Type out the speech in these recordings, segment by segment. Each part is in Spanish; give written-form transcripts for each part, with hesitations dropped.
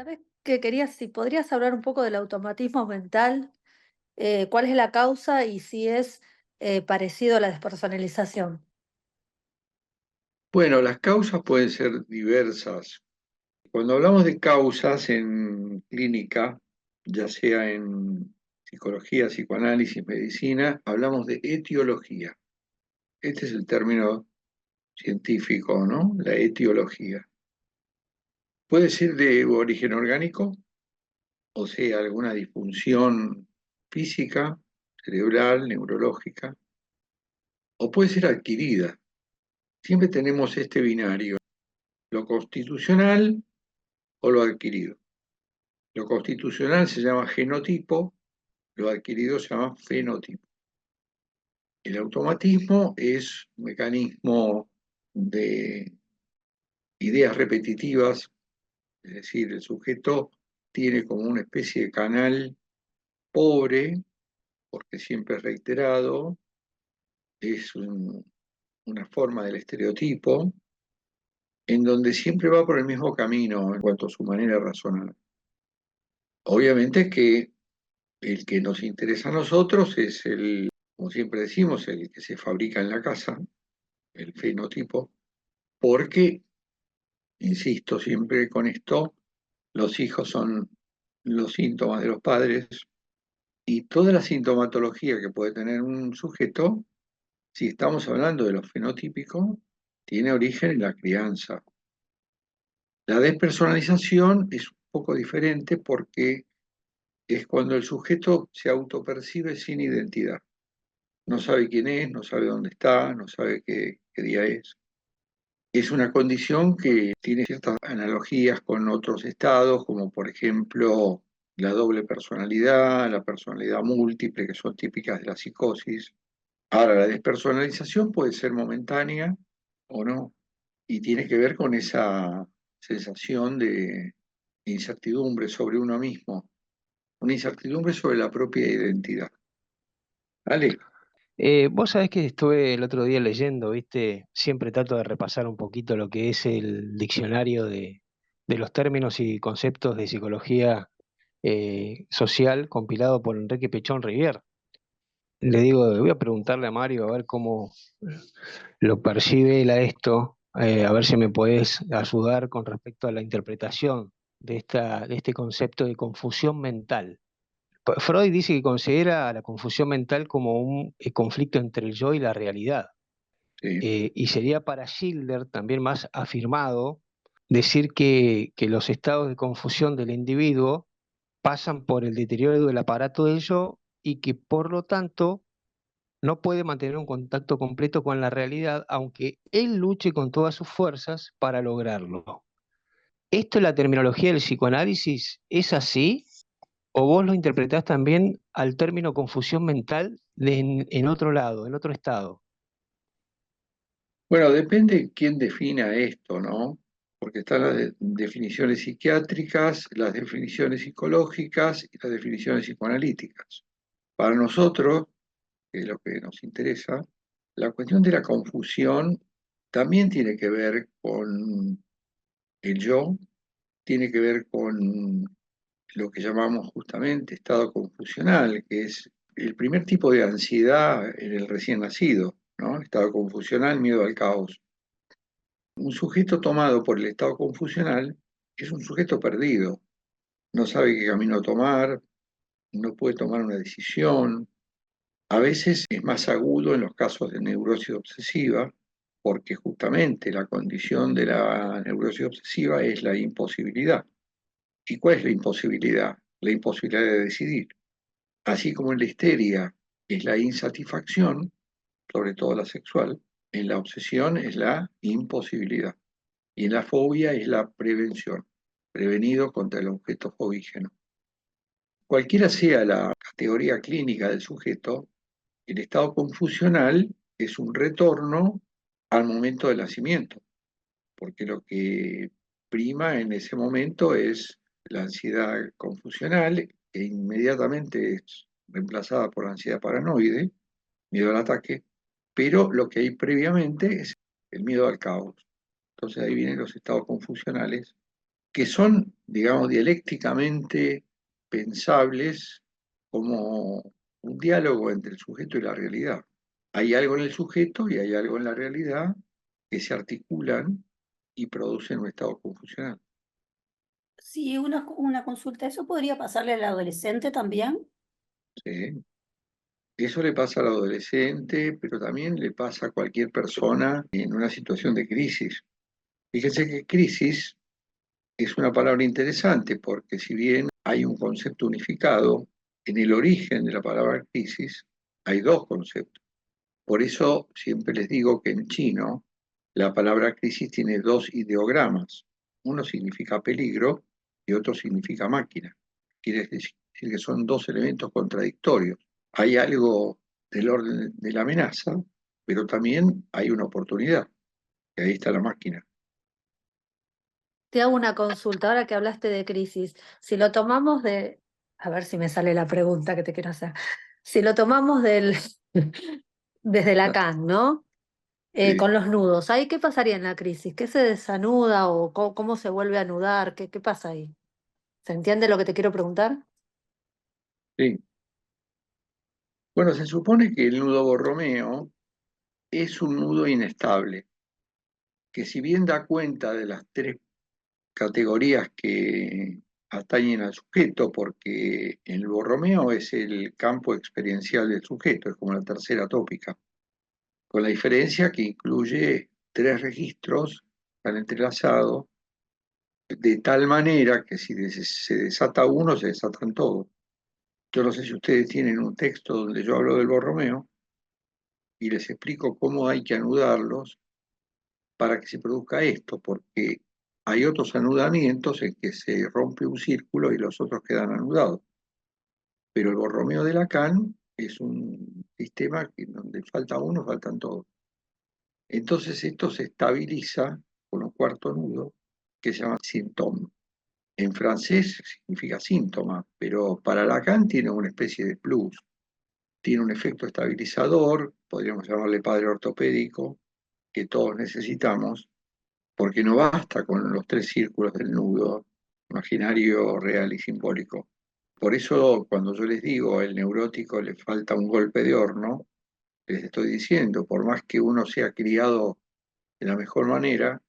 ¿Sabés qué querías? Si podrías hablar un poco del automatismo mental, cuál es la causa y si es parecido a la despersonalización. Bueno, las causas pueden ser diversas. Cuando hablamos de causas en clínica, ya sea en psicología, psicoanálisis, medicina, hablamos de etiología. Este es el término científico, ¿no? La etiología. Puede ser de origen orgánico, o sea, alguna disfunción física, cerebral, neurológica, o puede ser adquirida. Siempre tenemos este binario, lo constitucional o lo adquirido. Lo constitucional se llama genotipo, lo adquirido se llama fenotipo. El automatismo es un mecanismo de ideas repetitivas, es decir, el sujeto tiene como una especie de canal pobre, porque siempre es reiterado, es una forma del estereotipo, en donde siempre va por el mismo camino en cuanto a su manera de razonar. Obviamente que el que nos interesa a nosotros es como siempre decimos, el que se fabrica en la casa, el fenotipo, porque, insisto siempre con esto, los hijos son los síntomas de los padres y toda la sintomatología que puede tener un sujeto, si estamos hablando de lo fenotípico, tiene origen en la crianza. La despersonalización es un poco diferente porque es cuando el sujeto se autopercibe sin identidad. No sabe quién es, no sabe dónde está, no sabe qué día es. Es una condición que tiene ciertas analogías con otros estados, como por ejemplo la doble personalidad, la personalidad múltiple, que son típicas de la psicosis. Ahora, la despersonalización puede ser momentánea o no, y tiene que ver con esa sensación de incertidumbre sobre uno mismo, una incertidumbre sobre la propia identidad. ¿Vale? Vos sabés que estuve el otro día leyendo, ¿viste? Siempre trato de repasar un poquito lo que es el diccionario de los términos y conceptos de psicología social compilado por Enrique Pechón Rivière. Le digo, voy a preguntarle a Mario a ver cómo lo percibe él a esto, a ver si me podés ayudar con respecto a la interpretación de este concepto de confusión mental. Freud dice que considera a la confusión mental como un conflicto entre el yo y la realidad. Sí. Y sería para Schiller también más afirmado decir que los estados de confusión del individuo pasan por el deterioro del aparato del yo y que por lo tanto no puede mantener un contacto completo con la realidad, aunque él luche con todas sus fuerzas para lograrlo. ¿Esto es la terminología del psicoanálisis? ¿Es así? ¿O vos lo interpretás también al término confusión mental en otro lado, en otro estado? Bueno, depende quién defina esto, ¿no? Porque están las definiciones psiquiátricas, las definiciones psicológicas y las definiciones psicoanalíticas. Para nosotros, que es lo que nos interesa, la cuestión de la confusión también tiene que ver con el yo, tiene que ver con lo que llamamos justamente estado confusional, que es el primer tipo de ansiedad en el recién nacido, ¿no? Estado confusional, miedo al caos. Un sujeto tomado por el estado confusional es un sujeto perdido, no sabe qué camino tomar, no puede tomar una decisión. A veces es más agudo en los casos de neurosis obsesiva, porque justamente la condición de la neurosis obsesiva es la imposibilidad. ¿Y cuál es la imposibilidad? La imposibilidad de decidir. Así como en la histeria es la insatisfacción, sobre todo la sexual, en la obsesión es la imposibilidad. Y en la fobia es la prevención, prevenido contra el objeto fobígeno. Cualquiera sea la categoría clínica del sujeto, el estado confusional es un retorno al momento del nacimiento, porque lo que prima en ese momento es la ansiedad confusional, que inmediatamente es reemplazada por la ansiedad paranoide, miedo al ataque, pero lo que hay previamente es el miedo al caos. Entonces ahí vienen los estados confusionales que son, digamos, dialécticamente pensables como un diálogo entre el sujeto y la realidad. Hay algo en el sujeto y hay algo en la realidad que se articulan y producen un estado confusional. Sí, una consulta. ¿Eso podría pasarle al adolescente también? ¿Sí? Eso le pasa al adolescente, pero también le pasa a cualquier persona en una situación de crisis. Fíjense que crisis es una palabra interesante porque si bien hay un concepto unificado, en el origen de la palabra crisis hay dos conceptos. Por eso siempre les digo que en chino la palabra crisis tiene dos ideogramas. Uno significa peligro y otro significa máquina. Quiere decir que son dos elementos contradictorios. Hay algo del orden de la amenaza, pero también hay una oportunidad, y ahí está la máquina. Te hago una consulta, ahora que hablaste de crisis, si lo tomamos a ver si me sale la pregunta que te quiero hacer, si lo tomamos desde Lacan, ¿no? Sí, Con los nudos, ¿ahí qué pasaría en la crisis? ¿Qué se desanuda o cómo se vuelve a anudar? ¿Qué pasa ahí? ¿Se entiende lo que te quiero preguntar? sí. Bueno, se supone que el nudo Borromeo es un nudo inestable, que si bien da cuenta de las tres categorías que atañen al sujeto, porque el Borromeo es el campo experiencial del sujeto, es como la tercera tópica, con la diferencia que incluye tres registros tan entrelazados, de tal manera que si se desata uno, se desatan todos. Yo no sé si ustedes tienen un texto donde yo hablo del Borromeo y les explico cómo hay que anudarlos para que se produzca esto, porque hay otros anudamientos en que se rompe un círculo y los otros quedan anudados. Pero el borromeo de Lacan es un sistema que donde falta uno, faltan todos. Entonces esto se estabiliza con un cuarto nudo que se llama symptôme. En francés significa síntoma, pero para Lacan tiene una especie de plus. Tiene un efecto estabilizador, podríamos llamarle padre ortopédico, que todos necesitamos, porque no basta con los tres círculos del nudo, imaginario, real y simbólico. Por eso cuando yo les digo al neurótico le falta un golpe de horno, les estoy diciendo, por más que uno sea criado de la mejor manera,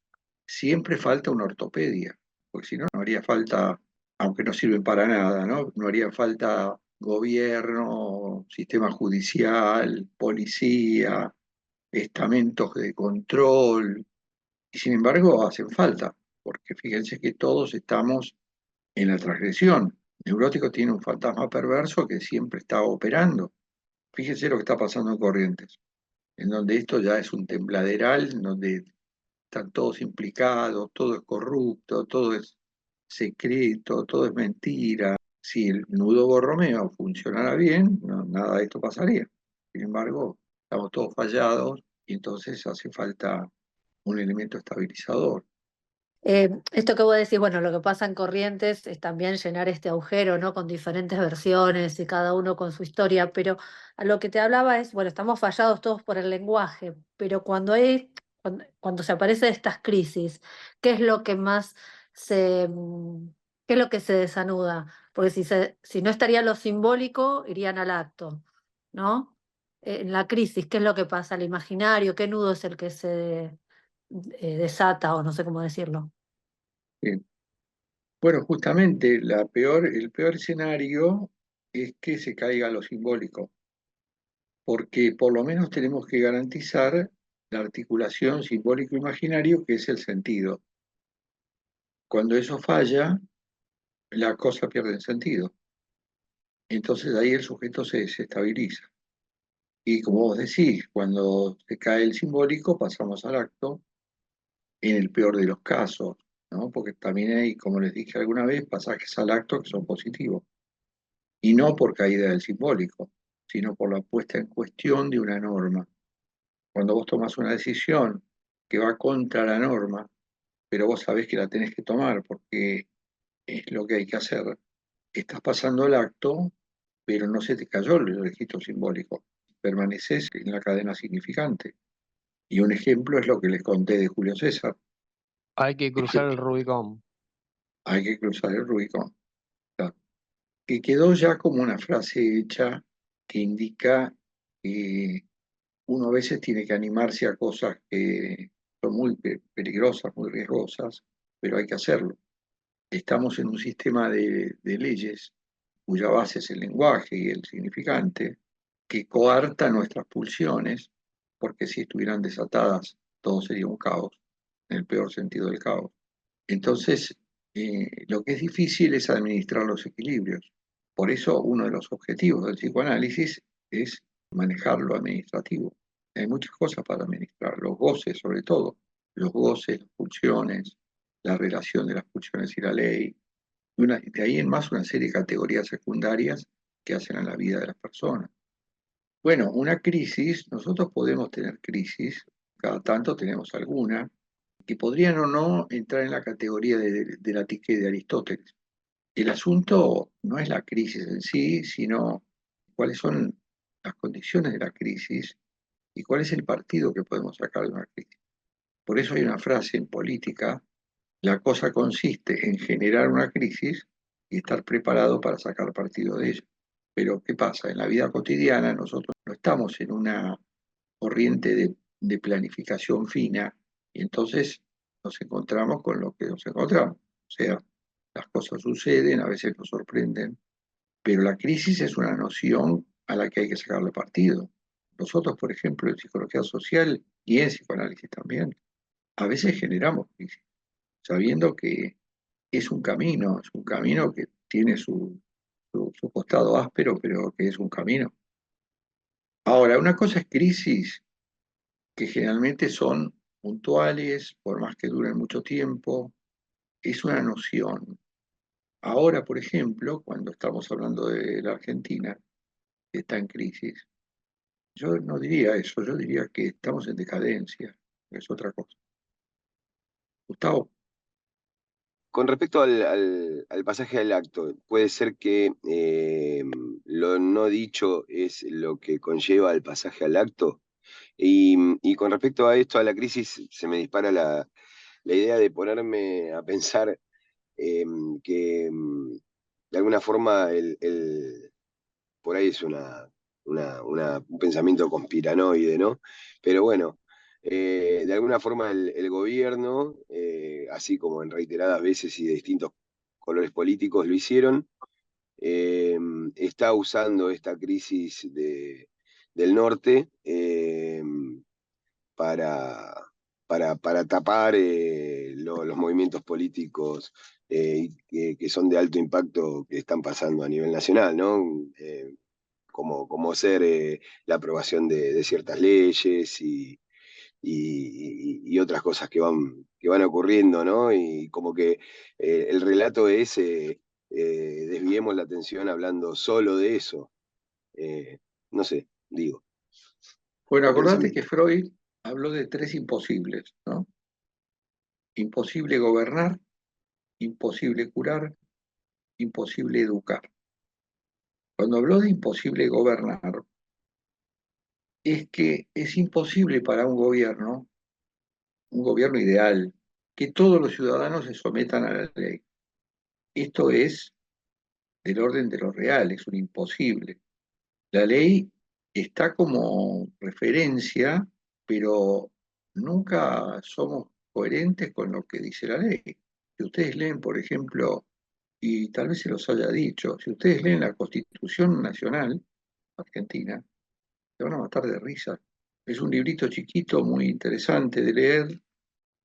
siempre falta una ortopedia, porque si no, no haría falta, aunque no sirven para nada, ¿no? No haría falta gobierno, sistema judicial, policía, estamentos de control, y sin embargo hacen falta, porque fíjense que todos estamos en la transgresión. El neurótico tiene un fantasma perverso que siempre está operando. Fíjense lo que está pasando en Corrientes, en donde esto ya es un tembladeral, en donde están todos implicados, todo es corrupto, todo es secreto, todo es mentira. Si el nudo Borromeo funcionara bien, nada de esto pasaría. Sin embargo, estamos todos fallados y entonces hace falta un elemento estabilizador. Esto que vos decís, bueno, lo que pasa en Corrientes es también llenar este agujero, ¿no? Con diferentes versiones y cada uno con su historia, pero a lo que te hablaba es, bueno, estamos fallados todos por el lenguaje, pero cuando se aparecen estas crisis, ¿qué es lo que más qué es lo que se desanuda? Porque si no estaría lo simbólico, irían al acto, ¿no? En la crisis, ¿qué es lo que pasa? ¿El imaginario? ¿Qué nudo es el que se desata o no sé cómo decirlo? Sí. Bueno, justamente el peor escenario es que se caiga lo simbólico, porque por lo menos tenemos que garantizar la articulación simbólico-imaginario, que es el sentido. Cuando eso falla, la cosa pierde el sentido. Entonces ahí el sujeto se desestabiliza. Y como vos decís, cuando se cae el simbólico, pasamos al acto en el peor de los casos, ¿no? Porque también hay, como les dije alguna vez, pasajes al acto que son positivos. Y no por caída del simbólico, sino por la puesta en cuestión de una norma. Cuando vos tomás una decisión que va contra la norma, pero vos sabés que la tenés que tomar porque es lo que hay que hacer, estás pasando el acto, pero no se te cayó el registro simbólico, permaneces en la cadena significante. Y un ejemplo es lo que les conté de Julio César. Hay que cruzar Este, el Rubicón. hay que cruzar el Rubicón. Claro. Que quedó ya como una frase hecha que indica que uno a veces tiene que animarse a cosas que son muy peligrosas, muy riesgosas, pero hay que hacerlo. Estamos en un sistema de leyes cuya base es el lenguaje y el significante, que coarta nuestras pulsiones, porque si estuvieran desatadas todo sería un caos, en el peor sentido del caos. Entonces, lo que es difícil es administrar los equilibrios. Por eso uno de los objetivos del psicoanálisis es manejar lo administrativo. Hay muchas cosas para administrar, los goces sobre todo, los goces, las pulsiones, la relación de las pulsiones y la ley, de ahí en más una serie de categorías secundarias que hacen a la vida de las personas. Bueno, una crisis, nosotros podemos tener crisis, cada tanto tenemos alguna, que podrían o no entrar en la categoría de la Psique de Aristóteles. El asunto no es la crisis en sí, sino cuáles son las condiciones de la crisis y cuál es el partido que podemos sacar de una crisis. Por eso hay una frase en política: la cosa consiste en generar una crisis y estar preparado para sacar partido de ella. Pero ¿qué pasa? En la vida cotidiana nosotros no estamos en una corriente de planificación fina y entonces nos encontramos con lo que nos encontramos. O sea, las cosas suceden, a veces nos sorprenden, pero la crisis es una noción a la que hay que sacarle partido. Nosotros, por ejemplo, en psicología social y en psicoanálisis también, a veces generamos crisis, sabiendo que es un camino que tiene su costado áspero, pero que es un camino. Ahora, una cosa es crisis, que generalmente son puntuales, por más que duren mucho tiempo, es una noción. Ahora, por ejemplo, cuando estamos hablando de la Argentina, que está en crisis, yo no diría eso, yo diría que estamos en decadencia, es otra cosa. Gustavo, Con respecto al pasaje al acto, puede ser que lo no dicho es lo que conlleva el pasaje al acto. Y con respecto a esto, a la crisis, se me dispara la idea de ponerme a pensar que de alguna forma por ahí es un pensamiento conspiranoide, ¿no? Pero bueno, de alguna forma el gobierno, así como en reiteradas veces y de distintos colores políticos lo hicieron, está usando esta crisis del norte para, para tapar los movimientos políticos que son de alto impacto que están pasando a nivel nacional, ¿no? Como ser la aprobación de ciertas leyes y otras cosas que van ocurriendo, ¿no? Y como que el relato es, desviemos la atención hablando solo de eso. Eh, no sé, digo, bueno, un acordate pensamiento. que Freud habló de tres imposibles, ¿no? Imposible gobernar, imposible curar, imposible educar. Cuando habló de imposible gobernar, es que es imposible para un gobierno ideal, que todos los ciudadanos se sometan a la ley. Esto es del orden de lo real, es un imposible. La ley está como referencia, pero nunca somos coherentes con lo que dice la ley. Si ustedes leen, por ejemplo, y tal vez se los haya dicho, si ustedes leen la Constitución Nacional Argentina, se van a matar de risa. Es un librito chiquito, muy interesante de leer,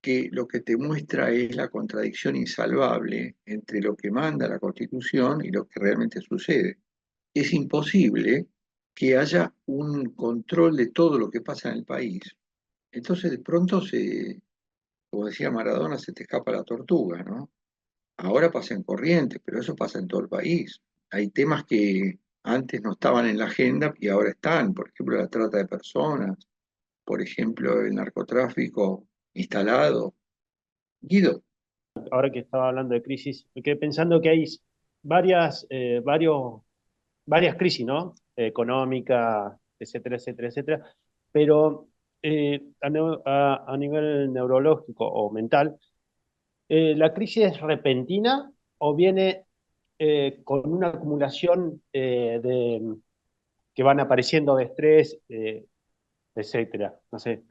que lo que te muestra es la contradicción insalvable entre lo que manda la Constitución y lo que realmente sucede. Es imposible que haya un control de todo lo que pasa en el país. Entonces de pronto como decía Maradona, se te escapa la tortuga, ¿no? Ahora pasa en Corrientes, pero eso pasa en todo el país. Hay temas que antes no estaban en la agenda y ahora están, por ejemplo, la trata de personas, por ejemplo, el narcotráfico instalado. Guido, Ahora que estaba hablando de crisis, me quedé pensando que hay varias crisis, ¿no? Económica, etcétera, etcétera, etcétera. Pero a nivel neurológico o mental, ¿La crisis es repentina o viene con una acumulación que van apareciendo de estrés, etcétera? No sé,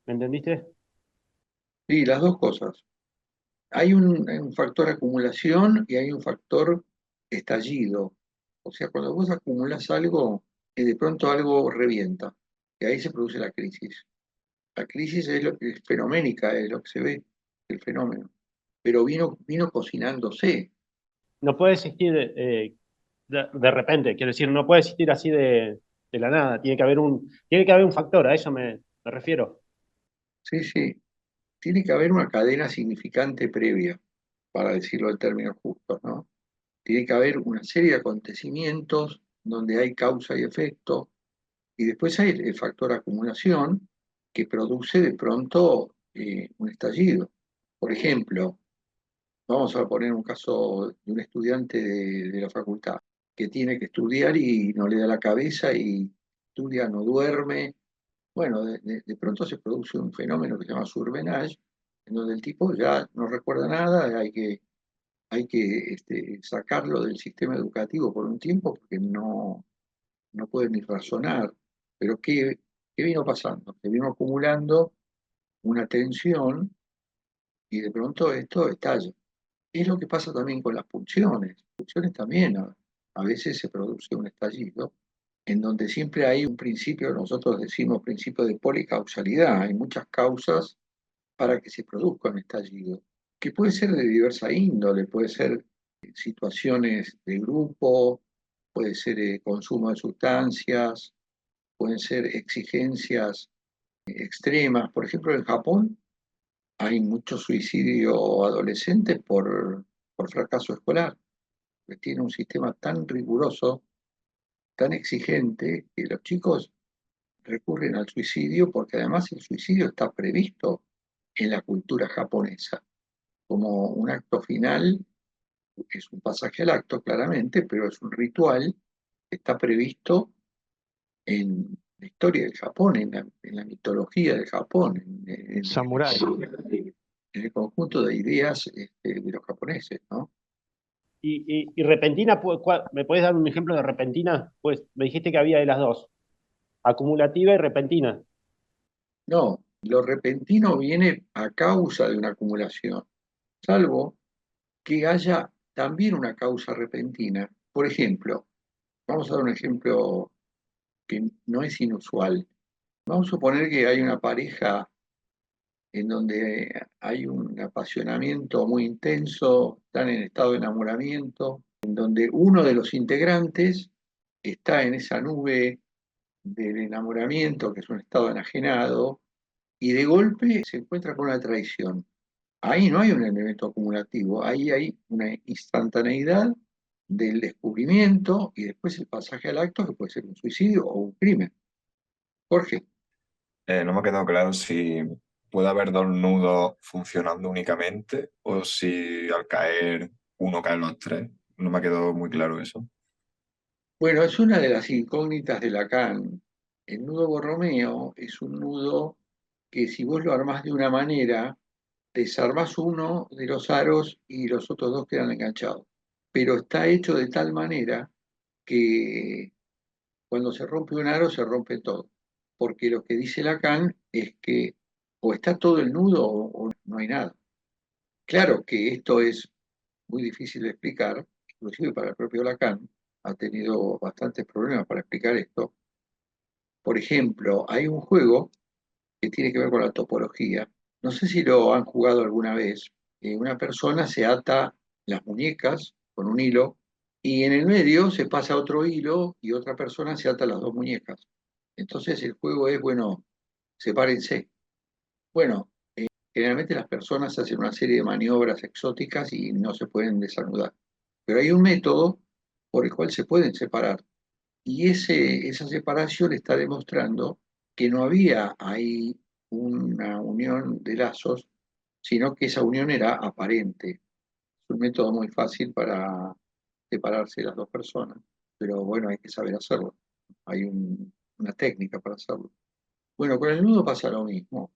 ¿me entendiste? Sí, las dos cosas. Hay un factor acumulación y hay un factor estallido. O sea, cuando vos acumulas algo, de pronto algo revienta, y ahí se produce la crisis. La crisis es lo que es fenoménica, es lo que se ve, el fenómeno. Pero vino cocinándose. No puede existir de repente, quiero decir, no puede existir así de la nada. Tiene que haber un factor, a eso me refiero. Sí, sí. Tiene que haber una cadena significante previa, para decirlo en términos justos, ¿no? Tiene que haber una serie de acontecimientos donde hay causa y efecto, y después hay el factor acumulación que produce de pronto un estallido. Por ejemplo, vamos a poner un caso de un estudiante de la facultad que tiene que estudiar y no le da la cabeza y estudia, no duerme. Bueno, de pronto se produce un fenómeno que se llama surmenage, en donde el tipo ya no recuerda nada, hay que sacarlo del sistema educativo por un tiempo porque no puede ni razonar. Pero ¿qué vino pasando? Se vino acumulando una tensión y de pronto esto estalla. Es lo que pasa también con las pulsiones. Las pulsiones también a veces se produce un estallido en donde siempre hay un principio, nosotros decimos principio de policausalidad, hay muchas causas para que se produzca un estallido, que puede ser de diversa índole, puede ser situaciones de grupo, puede ser consumo de sustancias, pueden ser exigencias extremas. Por ejemplo, en Japón hay mucho suicidio adolescente por fracaso escolar, que tiene un sistema tan riguroso, tan exigente, que los chicos recurren al suicidio porque además el suicidio está previsto en la cultura japonesa como un acto final, es un pasaje al acto claramente, pero es un ritual que está previsto en la historia del Japón, en la mitología del Japón, Samurai. en el conjunto de ideas de los japoneses, ¿no? Y repentina, ¿me puedes dar un ejemplo de repentina? Pues me dijiste que había de las dos, acumulativa y repentina. No, lo repentino viene a causa de una acumulación, salvo que haya también una causa repentina. Por ejemplo, vamos a dar un ejemplo que no es inusual. Vamos a suponer que hay una pareja en donde hay un apasionamiento muy intenso, están en estado de enamoramiento, en donde uno de los integrantes está en esa nube del enamoramiento, que es un estado enajenado, y de golpe se encuentra con una traición. Ahí no hay un elemento acumulativo, ahí hay una instantaneidad del descubrimiento y después el pasaje al acto, que puede ser un suicidio o un crimen. Jorge, No me ha quedado claro si puede haber dos nudos funcionando únicamente o si al caer uno caen los tres. No me ha quedado muy claro eso. bueno, es una de las incógnitas de Lacan. El nudo Borromeo es un nudo que si vos lo armás de una manera, desarmás uno de los aros y los otros dos quedan enganchados. Pero está hecho de tal manera que cuando se rompe un aro se rompe todo. Porque lo que dice Lacan es que o está todo el nudo o no hay nada. Claro que esto es muy difícil de explicar, inclusive para el propio Lacan, ha tenido bastantes problemas para explicar esto. Por ejemplo, hay un juego que tiene que ver con la topología. No sé si lo han jugado alguna vez. Una persona se ata las muñecas con un hilo y en el medio se pasa otro hilo y otra persona se ata las dos muñecas. Entonces el juego es, bueno, sepárense. Bueno, generalmente las personas hacen una serie de maniobras exóticas y no se pueden desanudar. Pero hay un método por el cual se pueden separar. Y esa separación está demostrando que no había ahí una unión de lazos, sino que esa unión era aparente. Es un método muy fácil para separarse las dos personas, pero bueno, hay que saber hacerlo. Hay una técnica para hacerlo. Bueno, con el nudo pasa lo mismo.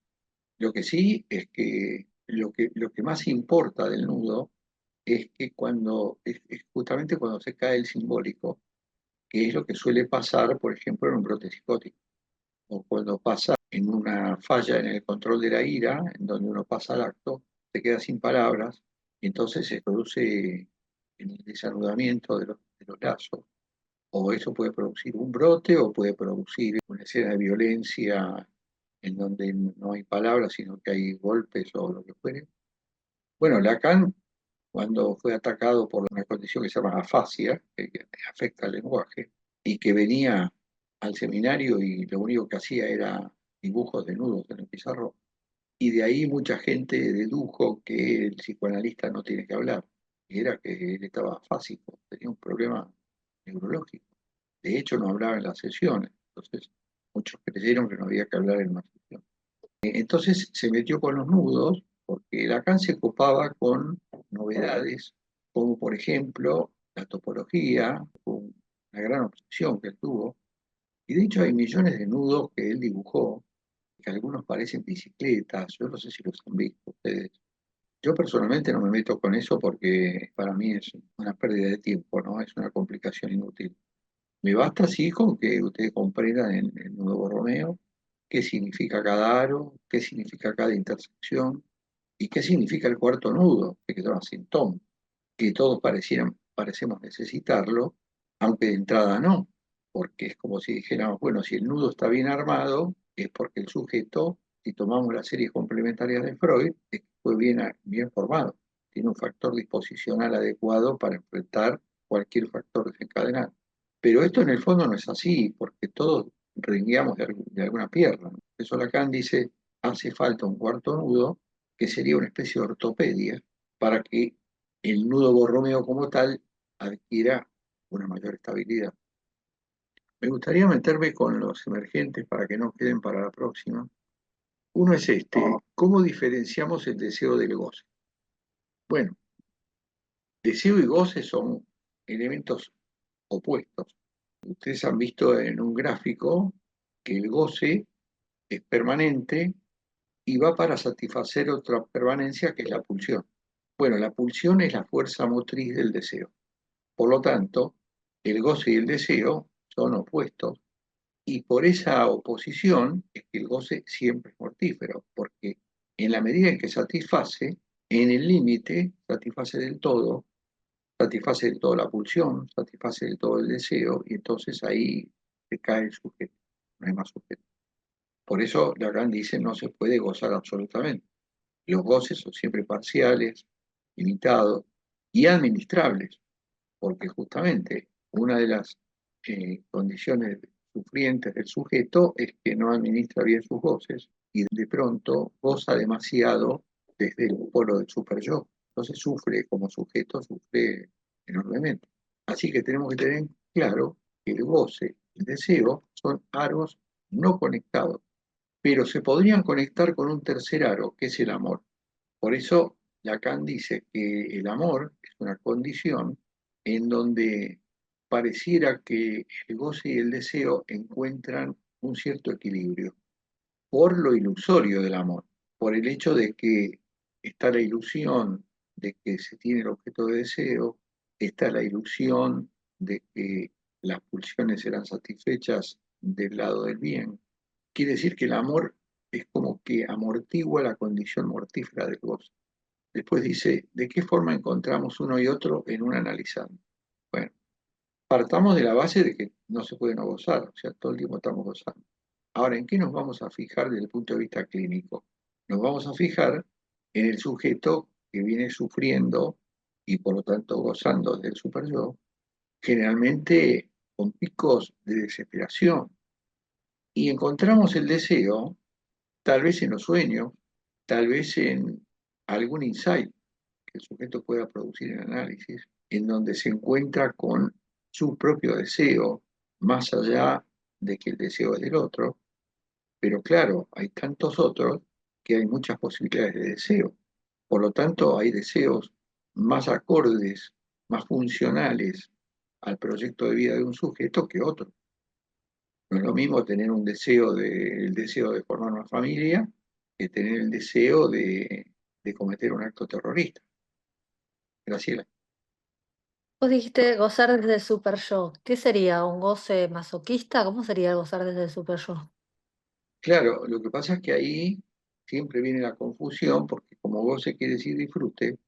Lo que sí es que lo que más importa del nudo es que es justamente cuando se cae el simbólico, que es lo que suele pasar, por ejemplo, en un brote psicótico, o cuando pasa en una falla en el control de la ira, en donde uno pasa al acto, se queda sin palabras, y entonces se produce el desanudamiento de los lazos, o eso puede producir un brote, o puede producir una escena de violencia en donde no hay palabras, sino que hay golpes o lo que fuere. Bueno, Lacan, cuando fue atacado por una condición que se llama afasia, que afecta al lenguaje, y que venía al seminario y lo único que hacía era dibujos desnudos en el pizarrón, y de ahí mucha gente dedujo que el psicoanalista no tiene que hablar, y era que él estaba afásico, tenía un problema neurológico. De hecho, no hablaba en las sesiones, entonces muchos creyeron que no había que hablar en una sesión. Entonces se metió con los nudos, porque Lacan se copaba con novedades, como por ejemplo la topología, una gran obsesión que él tuvo, y de hecho hay millones de nudos que él dibujó, que algunos parecen bicicletas, yo no sé si los han visto ustedes. Yo personalmente no me meto con eso porque para mí es una pérdida de tiempo, ¿no? Es una complicación inútil. Me basta así con que ustedes comprendan en el nudo Borromeo qué significa cada aro, qué significa cada intersección y qué significa el cuarto nudo, que se llama sintón, que todos parecemos necesitarlo, aunque de entrada no, porque es como si dijéramos, bueno, si el nudo está bien armado, es porque el sujeto, si tomamos las series complementarias de Freud, es que fue bien formado, tiene un factor disposicional adecuado para enfrentar cualquier factor desencadenante. Pero esto en el fondo no es así, porque todos rengueamos de alguna pierna, ¿no? Por eso Lacan dice, hace falta un cuarto nudo, que sería una especie de ortopedia, para que el nudo borromeo como tal adquiera una mayor estabilidad. Me gustaría meterme con los emergentes para que no queden para la próxima. Uno es este, ¿cómo diferenciamos el deseo del goce? Bueno, deseo y goce son elementos opuestos. Ustedes han visto en un gráfico que el goce es permanente y va para satisfacer otra permanencia que es la pulsión. Bueno, la pulsión es la fuerza motriz del deseo. Por lo tanto, el goce y el deseo son opuestos y por esa oposición es que el goce siempre es mortífero, porque en la medida en que satisface, en el límite satisface del todo la pulsión, satisface del todo el deseo y entonces ahí se cae el sujeto, no hay más sujeto. Por eso Lacan dice no se puede gozar absolutamente. Los goces son siempre parciales, limitados y administrables, porque justamente una de las condiciones sufrientes del sujeto es que no administra bien sus goces y de pronto goza demasiado desde el polo del superyo. Entonces sufre como sujeto, sufre enormemente. Así que tenemos que tener claro que el goce y el deseo son aros no conectados, pero se podrían conectar con un tercer aro, que es el amor. Por eso Lacan dice que el amor es una condición en donde pareciera que el goce y el deseo encuentran un cierto equilibrio, por lo ilusorio del amor, por el hecho de que está la ilusión de que se tiene el objeto de deseo, está la ilusión de que las pulsiones serán satisfechas del lado del bien. Quiere decir que el amor es como que amortigua la condición mortífera del goce. Después dice, ¿de qué forma encontramos uno y otro en un analizando? Bueno, partamos de la base de que no se puede no gozar, o sea, todo el tiempo estamos gozando. Ahora, ¿en qué nos vamos a fijar desde el punto de vista clínico? Nos vamos a fijar en el sujeto que viene sufriendo y por lo tanto gozando del superyo, generalmente con picos de desesperación. Y encontramos el deseo, tal vez en los sueños, tal vez en algún insight que el sujeto pueda producir en análisis, en donde se encuentra con su propio deseo, más allá de que el deseo es del otro, pero claro, hay tantos otros que hay muchas posibilidades de deseo. Por lo tanto, hay deseos más acordes, más funcionales al proyecto de vida de un sujeto que otro. No es lo mismo tener el deseo de formar una familia que tener el deseo de de cometer un acto terrorista. Graciela. Vos dijiste gozar desde el super yo. ¿Qué sería? ¿Un goce masoquista? ¿Cómo sería gozar desde el super yo? Claro, lo que pasa es que ahí siempre viene la confusión, porque como goce quiere decir disfrute,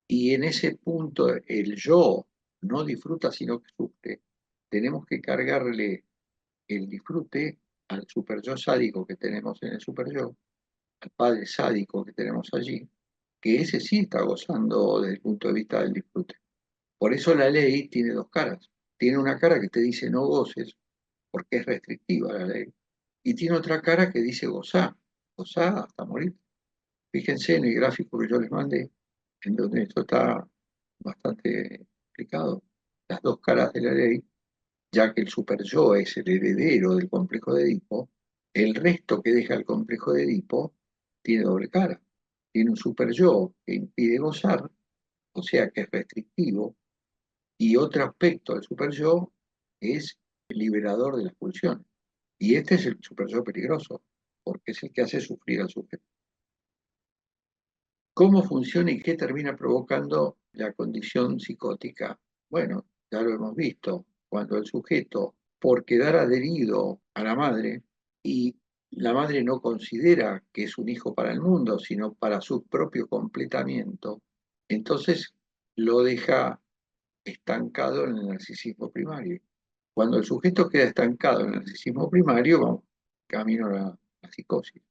y en ese punto el yo no disfruta sino que sufre. Tenemos que cargarle el disfrute al super yo sádico que tenemos en el super yo, al padre sádico que tenemos allí, que ese sí está gozando desde el punto de vista del disfrute. Por eso la ley tiene dos caras. Tiene una cara que te dice no goces, porque es restrictiva la ley, y tiene otra cara que dice gozá hasta morir. Fíjense en el gráfico que yo les mandé, en donde esto está bastante explicado, las dos caras de la ley, ya que el superyo es el heredero del complejo de Edipo, el resto que deja el complejo de Edipo tiene doble cara. Tiene un superyo que impide gozar, o sea que es restrictivo, y otro aspecto del superyo es el liberador de las pulsiones. Y este es el superyo peligroso, porque es el que hace sufrir al sujeto. ¿Cómo funciona y qué termina provocando la condición psicótica? Bueno, ya lo hemos visto, cuando el sujeto, por quedar adherido a la madre, y la madre no considera que es un hijo para el mundo, sino para su propio completamiento, entonces lo deja estancado en el narcisismo primario. Cuando el sujeto queda estancado en el narcisismo primario, vamos camino a la psicosis,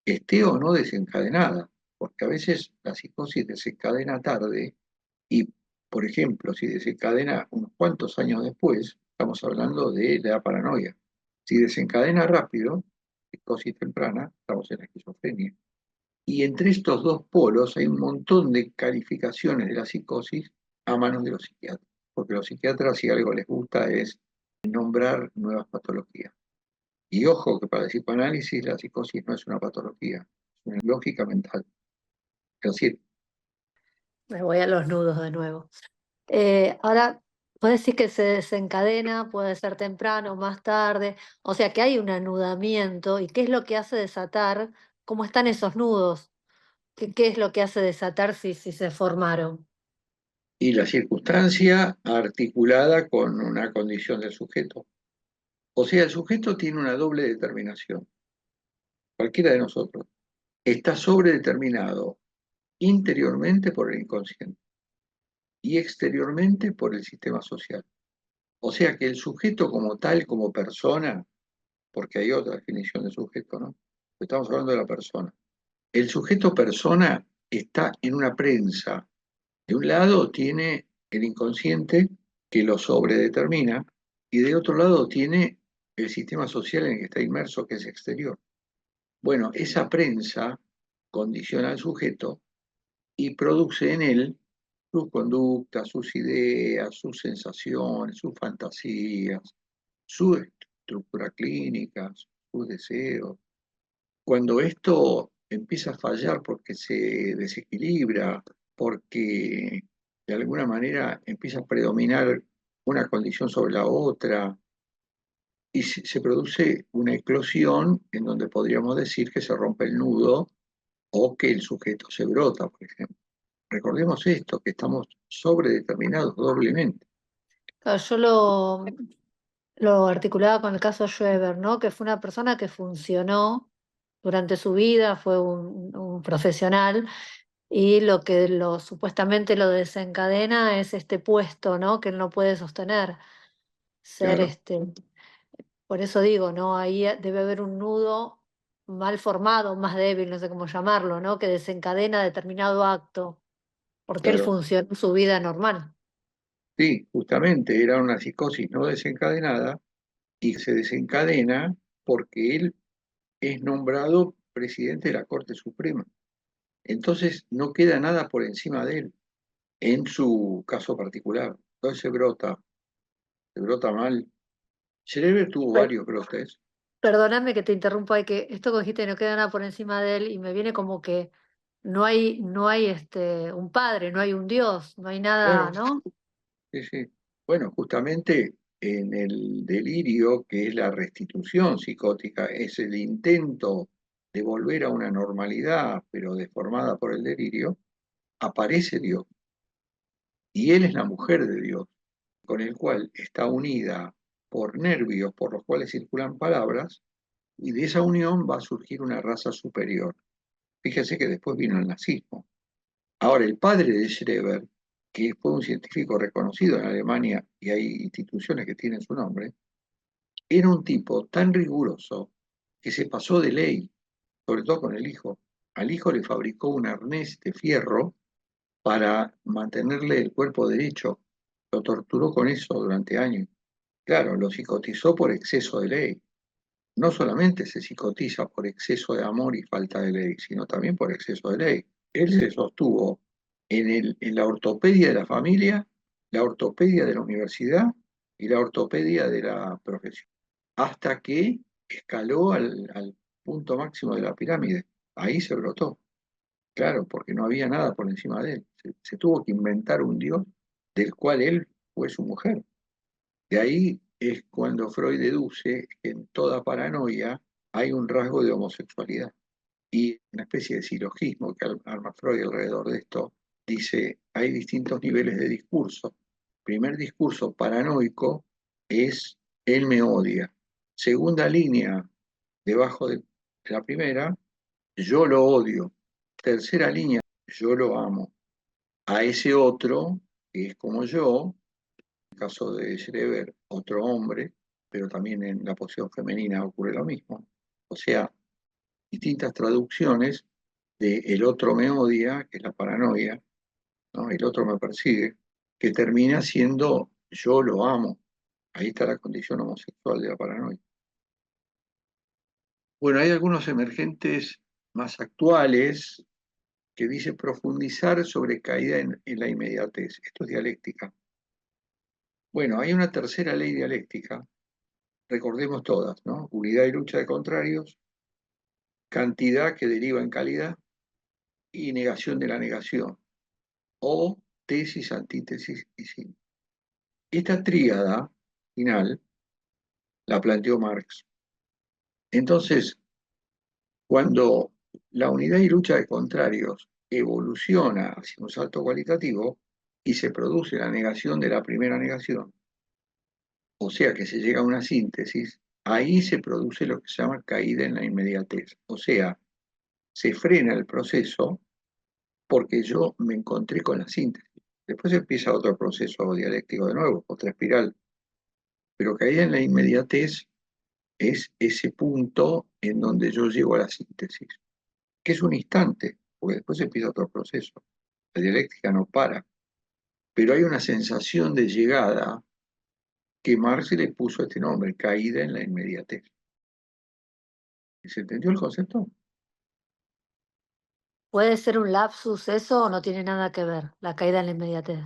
esté o no desencadenada, porque a veces la psicosis desencadena tarde y, por ejemplo, si desencadena unos cuantos años después, estamos hablando de la paranoia. Si desencadena rápido, psicosis temprana, estamos en la esquizofrenia. Y entre estos dos polos hay un montón de calificaciones de la psicosis a manos de los psiquiatras, porque los psiquiatras, si algo les gusta, es nombrar nuevas patologías. Y ojo que para el psicoanálisis la psicosis no es una patología, es una lógica mental. Es decir, Me voy a los nudos de nuevo. Ahora, puedes decir que se desencadena, puede ser temprano, más tarde, o sea que hay un anudamiento. ¿Y qué es lo que hace desatar? ¿Cómo están esos nudos? ¿Qué es lo que hace desatar si se formaron? y la circunstancia articulada con una condición del sujeto. O sea, el sujeto tiene una doble determinación, cualquiera de nosotros. Está sobredeterminado interiormente por el inconsciente y exteriormente por el sistema social. O sea que el sujeto como tal, como persona, porque hay otra definición de sujeto, ¿no? Estamos hablando de la persona. El sujeto persona está en una prensa. De un lado tiene el inconsciente que lo sobredetermina y de otro lado tiene el sistema social en el que está inmerso, que es exterior. Bueno, esa prensa condiciona al sujeto y produce en él sus conductas, sus ideas, sus sensaciones, sus fantasías, su estructura clínica, sus deseos. Cuando esto empieza a fallar porque se desequilibra, porque de alguna manera empieza a predominar una condición sobre la otra, y se produce una eclosión en donde podríamos decir que se rompe el nudo o que el sujeto se brota, por ejemplo. Recordemos esto, que estamos sobredeterminados doblemente. Claro, yo lo articulaba con el caso Schreber, ¿no? Que fue una persona que funcionó durante su vida, fue un profesional, y lo que supuestamente lo desencadena es este puesto, ¿no? Que él no puede sostener. Ser Claro, por eso digo, ¿no? Ahí debe haber un nudo mal formado, más débil, no sé cómo llamarlo, ¿no? Que desencadena determinado acto, porque él claro. funcionó en su vida normal. Sí, justamente era una psicosis no desencadenada y se desencadena porque él es nombrado presidente de la Corte Suprema. Entonces no queda nada por encima de él, en su caso particular. Entonces se brota mal. Schreber tuvo varios brotes. Perdóname que te interrumpa, hay que esto que dijiste no queda nada por encima de él y me viene como que no hay un padre, no hay un Dios, no hay nada, Claro, ¿no? sí, sí. Bueno, justamente en el delirio, que es la restitución psicótica, es el intento de volver a una normalidad, pero deformada por el delirio, aparece Dios. Y él es la mujer de Dios, con el cual está unida por nervios por los cuales circulan palabras, y de esa unión va a surgir una raza superior. Fíjese que después vino el nazismo. Ahora, el padre de Schreber, que fue un científico reconocido en Alemania, y hay instituciones que tienen su nombre, era un tipo tan riguroso que se pasó de ley, sobre todo con el hijo. Al hijo le fabricó un arnés de fierro para mantenerle el cuerpo derecho. Lo torturó con eso durante años. Claro, lo psicotizó por exceso de ley. No solamente se psicotiza por exceso de amor y falta de ley, sino también por exceso de ley. Él se sostuvo en la ortopedia de la familia, la ortopedia de la universidad y la ortopedia de la profesión, hasta que escaló al punto máximo de la pirámide. Ahí se brotó, claro, porque no había nada por encima de él. Se tuvo que inventar un Dios del cual él fue su mujer. De ahí es cuando Freud deduce que en toda paranoia hay un rasgo de homosexualidad. Y una especie de silogismo que arma Freud alrededor de esto, dice, hay distintos niveles de discurso. Primer discurso paranoico es, él me odia. Segunda línea, debajo de la primera, yo lo odio. Tercera línea, yo lo amo. A ese otro, que es como yo, en el caso de Schreber, otro hombre, pero también en la posición femenina ocurre lo mismo. O sea, distintas traducciones de el otro me odia, que es la paranoia, ¿no? El otro me persigue, que termina siendo yo lo amo. Ahí está la condición homosexual de la paranoia. Bueno, hay algunos emergentes más actuales que dice profundizar sobre caída en la inmediatez. Esto es dialéctica. Bueno, hay una tercera ley dialéctica, recordemos todas, ¿no? Unidad y lucha de contrarios, cantidad que deriva en calidad y negación de la negación, o tesis, antítesis y síntesis. Esta tríada final la planteó Marx. Entonces, cuando la unidad y lucha de contrarios evoluciona hacia un salto cualitativo y se produce la negación de la primera negación, o sea que se llega a una síntesis, ahí se produce lo que se llama caída en la inmediatez. O sea, se frena el proceso porque yo me encontré con la síntesis. Después empieza otro proceso dialéctico de nuevo, otra espiral. Pero caída en la inmediatez es ese punto en donde yo llego a la síntesis, que es un instante, porque después empieza otro proceso. La dialéctica no para, pero hay una sensación de llegada que Marx le puso este nombre, caída en la inmediatez. ¿Se entendió el concepto? ¿Puede ser un lapsus eso o no tiene nada que ver, la caída en la inmediatez?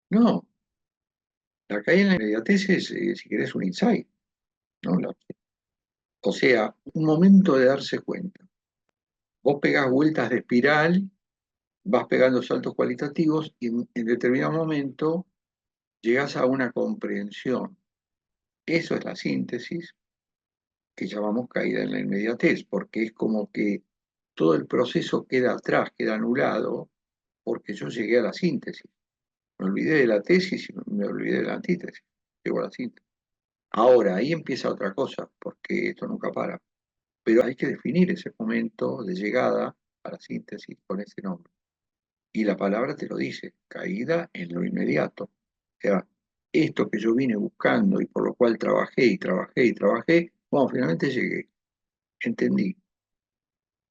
No, la caída en la inmediatez es, si querés, un insight, ¿no? O sea, un momento de darse cuenta. Vos pegás vueltas de espiral, vas pegando saltos cualitativos y en determinado momento llegás a una comprensión. Eso es la síntesis que llamamos caída en la inmediatez, porque es como que todo el proceso queda atrás, queda anulado, porque yo llegué a la síntesis. Me olvidé de la tesis y me olvidé de la antítesis. Llego a la síntesis. Ahora, ahí empieza otra cosa, porque esto nunca para. Pero hay que definir ese momento de llegada a la síntesis con ese nombre. Y la palabra te lo dice, caída en lo inmediato. O sea, esto que yo vine buscando y por lo cual trabajé y trabajé y trabajé, bueno, finalmente llegué, entendí.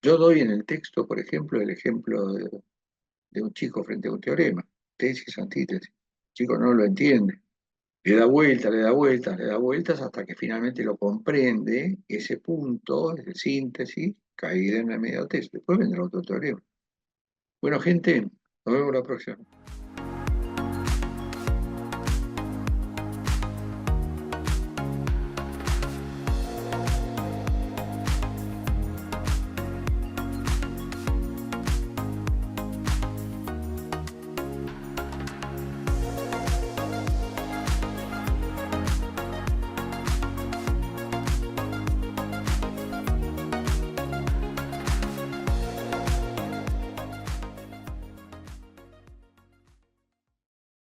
Yo doy en el texto, por ejemplo, el ejemplo de un chico frente a un teorema, tesis, antítesis. El chico no lo entiende, le da vueltas, le da vueltas, le da vueltas hasta que finalmente lo comprende, ese punto es de síntesis, caída en la inmediatez. Después vendrá otro teorema. Bueno, gente, nos vemos la próxima.